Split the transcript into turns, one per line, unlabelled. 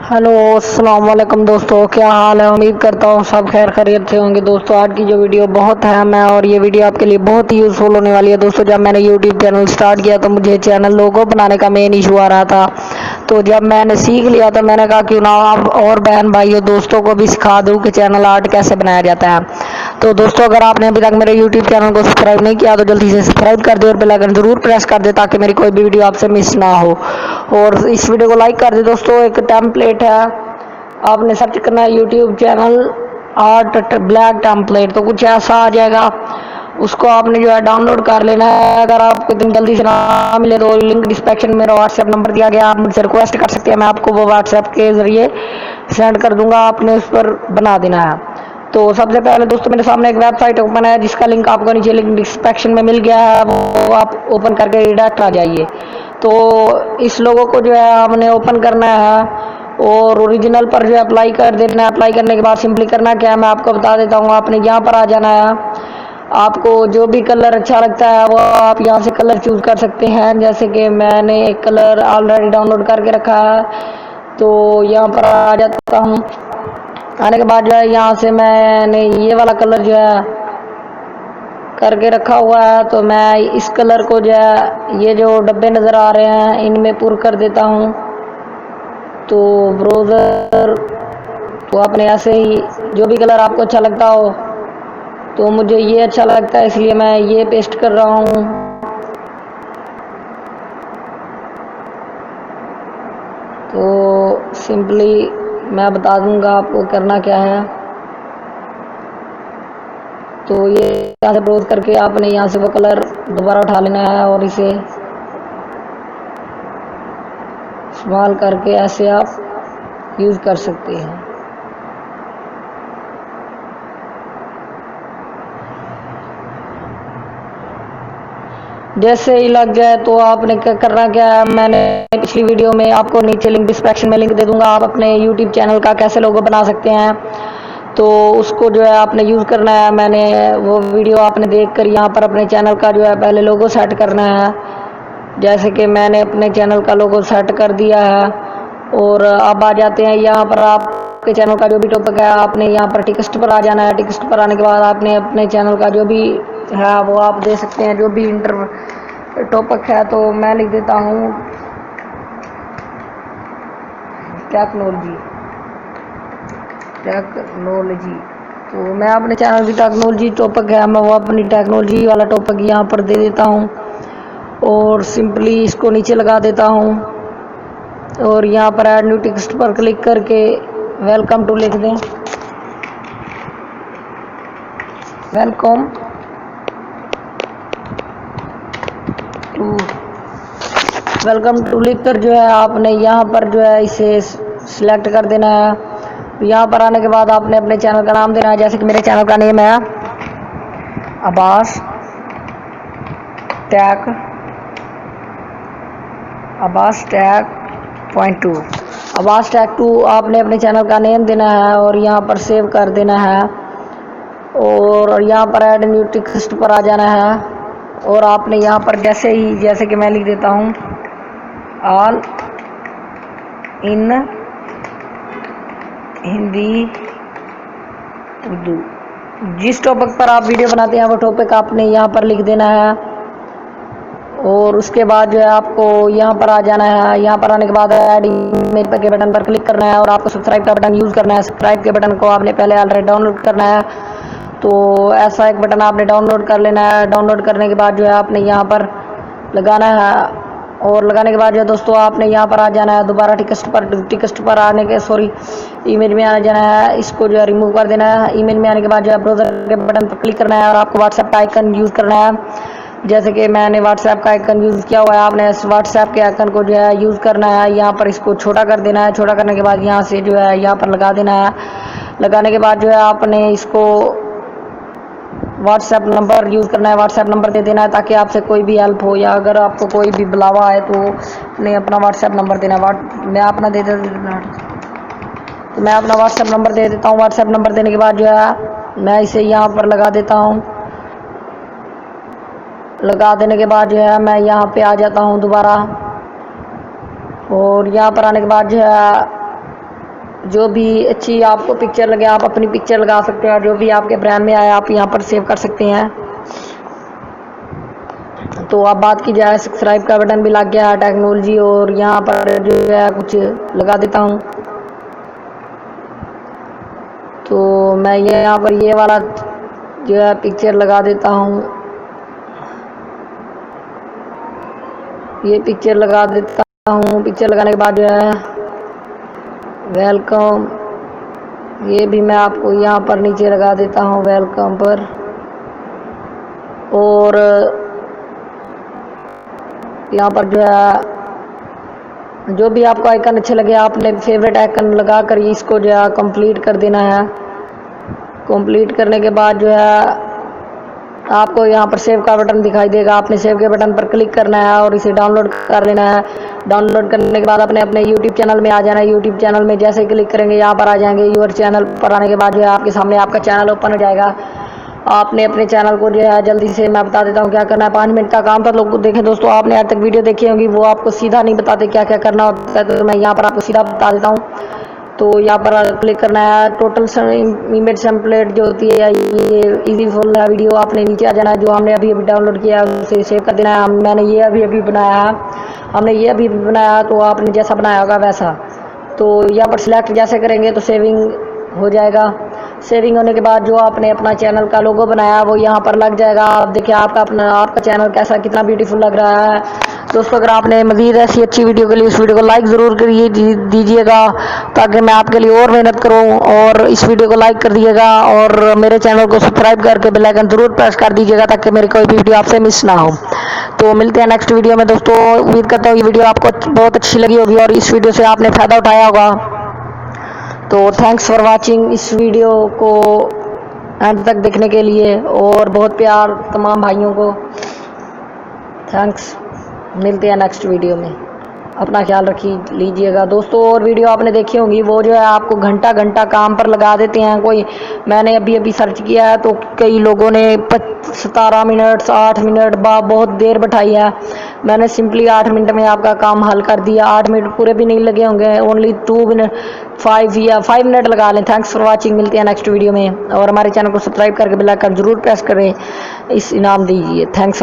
Hello अस्सलाम वालेकुम दोस्तों, क्या हाल है। उम्मीद करता हूँ सब खैर खैरियत से होंगे। दोस्तों आज की जो वीडियो बहुत अहम है और ये वीडियो आपके लिए बहुत ही यूज़फुल होने वाली है। दोस्तों जब मैंने यूट्यूब चैनल स्टार्ट किया तो मुझे चैनल लोगो बनाने का मेन इशू आ रहा था। तो जब मैंने सीख लिया तो मैंने कहा क्यों ना आप और बहन भाइयों दोस्तों को भी सिखा दूँ कि चैनल आर्ट कैसे बनाया जाता है। तो दोस्तों अगर आपने अभी तक मेरे यूट्यूब चैनल को सब्सक्राइब नहीं किया तो जल्दी से सब्सक्राइब कर दे और बेल आइकन ज़रूर प्रेस कर दे ताकि मेरी कोई भी वीडियो आपसे मिस ना हो। और इस वीडियो को लाइक कर दे। दोस्तों एक टेम्पलेट है, आपने सर्च करना है YouTube channel art black template, तो कुछ ऐसा आ जाएगा। उसको आपने जो है डाउनलोड कर लेना है। अगर आपको इतनी जल्दी से ना मिले तो लिंक डिस्क्रिप्शन में मेरा व्हाट्सएप नंबर दिया गया, आप मुझसे रिक्वेस्ट कर सकते हैं, मैं आपको वो व्हाट्सएप के ज़रिए सेंड कर दूंगा, आपने उस पर बना देना है। तो सबसे पहले दोस्तों मेरे सामने एक वेबसाइट ओपन है जिसका लिंक आपको नीचे लिंक डिस्क्रिप्शन में मिल गया है, वो आप ओपन करके डायरेक्ट आ जाइए। तो इस लोगों को जो है आपने ओपन करना है और ओरिजिनल पर जो है अप्लाई कर देना है। अप्लाई करने के बाद सिंपली करना क्या है मैं आपको बता देता हूँ। आपने यहाँ पर आ जाना है, आपको जो भी कलर अच्छा लगता है वो आप यहाँ से कलर चूज़ कर सकते हैं। जैसे कि मैंने एक कलर ऑलरेडी डाउनलोड करके रखा है, तो यहाँ पर आ जाता हूँ। आने के बाद जो है यहाँ से मैंने ये वाला कलर जो है करके रखा हुआ है, तो मैं इस कलर को जो है ये जो डब्बे नज़र आ रहे हैं इनमें पुर कर देता हूँ। तो ब्राउज़र तो आपने ऐसे ही जो भी कलर आपको अच्छा लगता हो, तो मुझे ये अच्छा लगता है इसलिए मैं ये पेस्ट कर रहा हूँ। तो सिंपली मैं बता दूंगा आपको करना क्या है। तो ये यहाँ से ब्राउज करके आपने यहाँ से वो कलर दोबारा उठा लेना है और इसे इस्तेमाल करके ऐसे आप यूज़ कर सकते हैं। जैसे ही लग जाए तो आपने क्या करना क्या है, मैंने पिछली वीडियो में आपको नीचे लिंक डिस्क्रिप्शन में लिंक दे दूंगा, आप अपने यूट्यूब चैनल का कैसे लोगो बना सकते हैं, तो उसको जो है आपने यूज़ करना है। मैंने वो वीडियो आपने देख कर यहाँ पर अपने चैनल का जो है पहले लोगो सेट करना है। जैसे कि मैंने अपने चैनल का लोगो सेट कर दिया है और अब आ जाते हैं यहाँ पर आपके चैनल का जो भी टॉपिक है आपने यहाँ पर टेक्स्ट पर आ जाना है। टेक्स्ट पर आने के बाद आपने अपने चैनल का जो भी है वो आप दे सकते हैं, जो भी इंटर टॉपिक है। तो मैं लिख देता हूँ टेक्नोलॉजी। तो मैं अपने चैनल की टेक्नोलॉजी टॉपिक है, मैं वो अपनी टेक्नोलॉजी वाला टॉपिक यहाँ पर दे देता हूँ और सिंपली इसको नीचे लगा देता हूँ और यहाँ पर ऐड न्यू टेक्स्ट पर क्लिक करके वेलकम टू लिख दें। वेलकम टू लिख कर जो है आपने यहाँ पर जो है इसे सिलेक्ट कर देना है। यहाँ पर आने के बाद आपने अपने चैनल का नाम देना है। जैसे कि मेरे चैनल का नेम है अब्बास टैक .2। अब्बास टैक 2 आपने अपने चैनल का नेम देना है और यहाँ पर सेव कर देना है और यहाँ पर ऐड न्यू टेक्स्ट पर आ जाना है और आपने यहाँ पर जैसे कि मैं लिख देता हूँ ऑल इन हिंदी उर्दू। जिस टॉपिक पर आप वीडियो बनाते हैं वो टॉपिक आपने यहाँ पर लिख देना है और उसके बाद जो है आपको यहाँ पर आ जाना है। यहाँ पर आने के बाद ऐड ईमेल के बटन पर क्लिक करना है और आपको सब्सक्राइब का बटन यूज़ करना है। सब्सक्राइब के बटन को आपने पहले ऑलरेडी डाउनलोड करना है, तो ऐसा एक बटन आपने डाउनलोड कर लेना है। डाउनलोड करने के बाद जो है आपने यहाँ पर लगाना है और लगाने के बाद जो है दोस्तों आपने यहाँ पर आ जाना है दोबारा टेक्स्ट पर आने के इमेज में आ जाना है। इसको जो है रिमूव कर देना है। इमेज में आने के बाद जो है ब्राउज़र के बटन पर क्लिक करना है और आपको व्हाट्सएप का आइकन यूज़ करना है। जैसे कि मैंने व्हाट्सएप का आइकन यूज़ किया हुआ है, आपने इस व्हाट्सएप के आइकन को जो है यूज़ करना है। यहाँ पर इसको छोटा कर देना है। छोटा करने के बाद यहाँ से जो है यहाँ पर लगा देना है। लगाने के बाद जो है आपने इसको व्हाट्सएप नंबर यूज़ करना है, व्हाट्सएप नंबर दे देना है ताकि आपसे कोई भी हेल्प हो या अगर आपको कोई भी बुलावा आए तो नहीं अपना व्हाट्सएप नंबर देना है। मैं अपना दे देता तो मैं अपना व्हाट्सएप नंबर दे देता हूँ। व्हाट्सएप नंबर देने के बाद जो है मैं इसे यहाँ पर लगा देता हूँ। लगा देने के बाद जो है मैं यहाँ पे आ जाता हूँ दोबारा और यहाँ पर आने के बाद जो है जो भी अच्छी आपको पिक्चर लगे आप अपनी पिक्चर लगा सकते हैं, जो भी आपके ब्रांड में आए आप यहाँ पर सेव कर सकते हैं। तो अब बात की जाए, सब्सक्राइब का बटन भी लग गया है टेक्नोलॉजी, और यहाँ पर जो है कुछ लगा देता हूँ। तो मैं यहाँ पर ये वाला जो है पिक्चर लगा देता हूँ, ये पिक्चर लगा देता हूँ। पिक्चर लगाने के बाद जो है वेलकम, ये भी मैं आपको यहाँ पर नीचे लगा देता हूँ वेलकम पर। और यहाँ पर जो है जो भी आपको आइकन अच्छे लगे आपने फेवरेट आइकन लगा कर इसको जो है कंप्लीट कर देना है। कंप्लीट करने के बाद जो है आपको यहाँ पर सेव का बटन दिखाई देगा, आपने सेव के बटन पर क्लिक करना है और इसे डाउनलोड कर लेना है। डाउनलोड करने के बाद अपने यूट्यूब चैनल में आ जाना है। यूट्यूब चैनल में जैसे क्लिक करेंगे यहाँ पर आ जाएंगे। यूर चैनल पर आने के बाद जो है आपके सामने आपका चैनल ओपन हो जाएगा। आपने अपने चैनल को जो है जल्दी से मैं बता देता हूँ क्या करना है। 5 मिनट का काम था, लोग देखें दोस्तों, आपने आज तक वीडियो देखी होगी, वो आपको सीधा नहीं बताते क्या क्या करना होता है, तो मैं यहाँ पर आपको सीधा बता देता हूँ। तो यहाँ पर क्लिक करना है। टोटल इमेज टेम्पलेट जो होती है ये इजी फुल है वीडियो, आपने नीचे आ जाना है। जो हमने अभी डाउनलोड किया है उसे सेव कर देना है। मैंने ये अभी बनाया है, हमने ये अभी बनाया, तो आपने जैसा बनाया होगा वैसा। तो यहाँ पर सिलेक्ट जैसे करेंगे तो सेविंग हो जाएगा। सेविंग होने के बाद जो आपने अपना चैनल का लोगो बनाया वो यहाँ पर लग जाएगा। आप देखिए आपका चैनल कैसा कितना ब्यूटीफुल लग रहा है। दोस्तों अगर आपने मज़ीद ऐसी अच्छी वीडियो के लिए इस वीडियो को लाइक ज़रूर करिए दीजिएगा, ताकि मैं आपके लिए और मेहनत करूं। और इस वीडियो को लाइक कर दिएगा और मेरे चैनल को सब्सक्राइब करके बेल आइकन ज़रूर प्रेस कर दीजिएगा, ताकि मेरी कोई भी वीडियो आपसे मिस ना हो। तो मिलते हैं नेक्स्ट वीडियो में दोस्तों। उम्मीद करता हूँ ये वीडियो आपको बहुत अच्छी लगी होगी और इस वीडियो से आपने फ़ायदा उठाया होगा। तो थैंक्स फॉर वाचिंग इस वीडियो को अंत तक देखने के लिए, और बहुत प्यार तमाम भाइयों को। थैंक्स, मिलते हैं नेक्स्ट वीडियो में। अपना ख्याल रखिए लीजिएगा दोस्तों। और वीडियो आपने देखी होंगी वो जो है आपको घंटा घंटा काम पर लगा देते हैं। कोई मैंने अभी सर्च किया है तो कई लोगों ने 17 मिनट 8 मिनट बहुत देर बैठाई है। मैंने सिंपली 8 मिनट में आपका काम हल कर दिया। 8 मिनट पूरे भी नहीं लगे होंगे, ओनली 2 मिनट 5 मिनट लगा लें। थैंक्स फॉर वॉचिंग, मिलते हैं नेक्स्ट वीडियो में। और हमारे चैनल को सब्सक्राइब करके बेल आइकन जरूर प्रेस करें, इस इनाम दीजिए। थैंक्स।